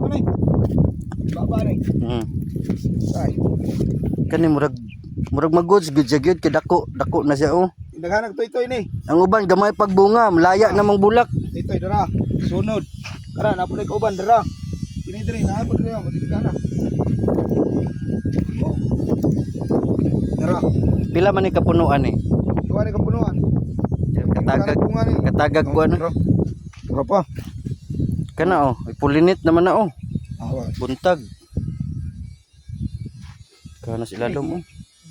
ko ni. Baba ni. Ay. Kani murag mag-goods gud siya gyud kay dako na siya oh. Daghanag toy-toy ni. Ang uban gamay pagbunga, malaya namang bulak. Toy-toy dara. Sunod. Tara na pulik uban dara. Kini diri na pud diri mo digana. Dara. Pila man ni kapunuan eh. Tuwa ni kapunuan. Katagag ko ano. Pura pa. Kana oh, ipulinit naman na oh. Awa. Buntag. Kana sila lom oh.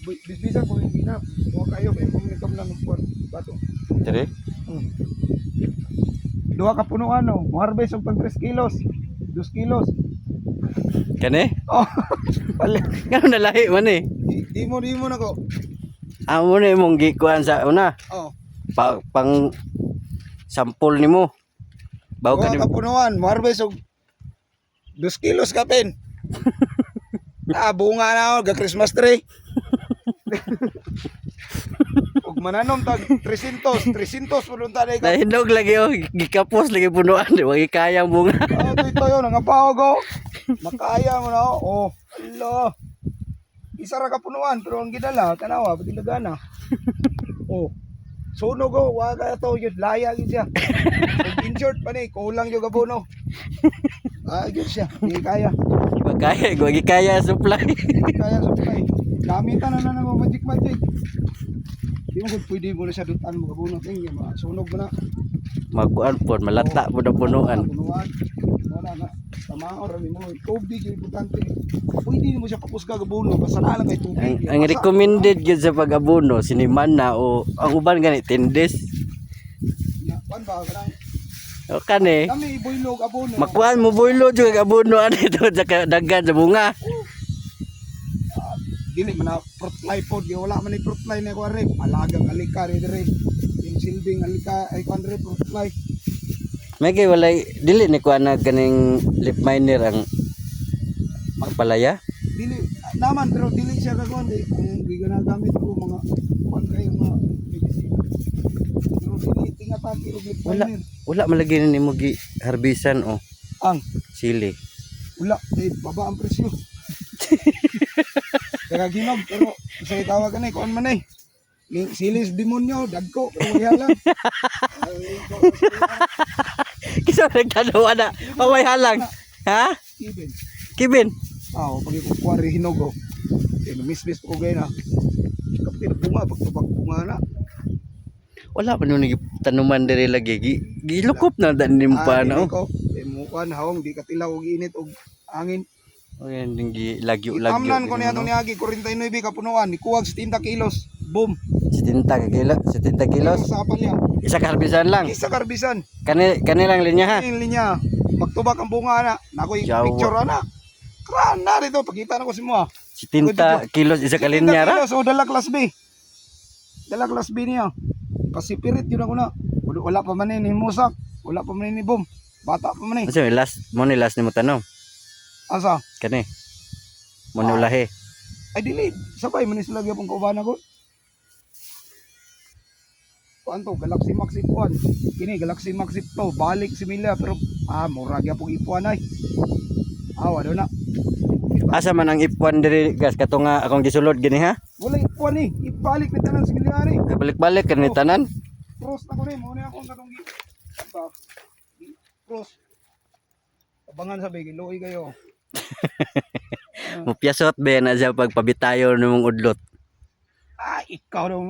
Bisbisa ko yung ginap. Huwag kayo, may pumitom lang ng bato. Dire? Duha ka punuan, no? Harvest og tag 3 kilos. 2 kilos. Kani? Oh, Kano nalahi man eh. di mo na ko. Amo na imong gikuan sa una. Oh. Pang sampol nimo. Bawo Duha ka ka punuan, harvest og 2 kilos ka pin. Bunga na ako, Christmas tree. Ug mananom tag 300 pulunta na ikaw. nahinog lagi oh, gikapos lagi punuan, di wagi kaya ang bunga. Ito yun, nangapawag oh. Makaya mo na oh. Oh, Allah. Isa ra ka punuan, pero ang gidala, tanawa, pati lagana. Oh. Sunog oh, waga to yun, laya yun siya. Injured pa ni, kulang yung gabuno. Yun siya, hindi kaya. Kaya, wagi kaya supply. Kaya supply. Gamitan na ng magic. Di mo kung pwede mo na siya dutan mo gabuno. Tingin, sunog mo na. Magkuan po, malata po na punuan. Punuan. Wala na. Tamaor, mo. Tubig yung importante. Pwede mo siya kapusga gabuno. Basta na lang may tubig. Ang recommended gyud sa pag-abono siniman na o ang uban gani 10 days. Kuan ba kanang O kani kami iboylog abono. makuan mo boylo jud kag abono ani to sa daghan sa bunga. Dili man na fruit fly pod, wala man ni fruit fly na ko rep. Alagang alika ri dire. Yung silbing alika ay kuan rep fruit fly. May kay walay dili ni kuan na ganing lip miner ang magpalaya. Dili naman pero dili siya kagon di kung di ginagamit ko mga kuan kayo mga medicine. Pero dili tingatake og lip Wala liner. wala malagi ni mo gi harbisan o Ang sili. wala baba ang presyo. Kaya ginog pero sa tawag kanay kuan man ay. Silis demonyo dagko pero wala lang. Kisa nagtanaw na pamay halang. Ha? Even. Kibin. Pag ikukwari hinog oh. Mismis ko gaya na. Kapit bunga pagtubak bunga na. Wala pa nun tanuman diri lagi gilukop na dan nim pa no. Mukuan haong di katilaw og init og angin. O yan ding lagyo. Amnan ko niya itong niagi 49 ka punuan. Ikuwag 70 kilos. Boom. 70 kilos. Sa palya. Isa ka harbisan lang. Isa karbisan. Kani lang linya ha. Yung linya. Magtubak ang bunga na. Nakoy Yawa. picture na. Kran na rito. Pagkita na ko si mo. 70 kilos isa ka linya ra. So dala class B. Dala class B niya. Pasipirit yun ako na. Wala pa man ni musak. Wala pa man ni boom. Bata pa man ni. Kasi last ni mo tanong. Asa? Kani. Mo ulahi. Ay dili. Sabay manis lagi akong kauban ako. Kuan to, Galaxy Max ipuan. Kini Galaxy Max to, balik simila pero mura gyud pug ipuan ay. Wala na. Asa man ang ipuan diri gas kato nga akong gisulod gini ha. Wala ipuan ni. Ibalik na tanan simila ni. Balik-balik kani tanan. Cross na ko ni, mo ni akong katong cross. Abangan sa bigi, luoy kayo. Mupyasot be na siya pagpabitayo nimong udlot. Ikaw daw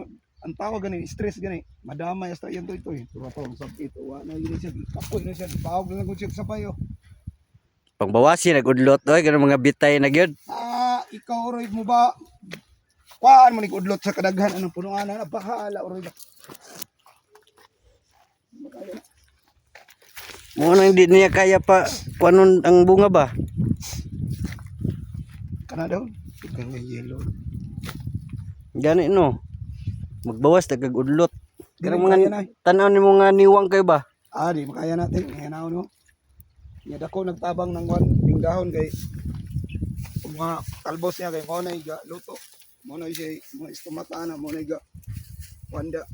ang tawag gani, stress gani. Madamay hasta yan to ito eh. Pura to, sabi ito. Wala yun siya. Kapoy na siya. Bawag lang kung siya sa payo. Pangbawasi nagudlot oy ganun mga bitay na gyud. Ikaw Roy mo ba? Kuhaan mo ni udlot sa kadaghan anong punuan na bahala Roy. Mo nang di niya kaya pa kuanon ang bunga ba? Kana daw? Ganyan yellow. Gani no. Magbawas ta kag udlot. Karang Kaya mga tan-aw nimo nga niwang kay ba? Di makaya natin. Ngayon ako no. Nya dako nagtabang ng kwan ning dahon kay mga kalbos niya kay mo na iga luto. Mo na siya mga istomata na mo na iga wanda.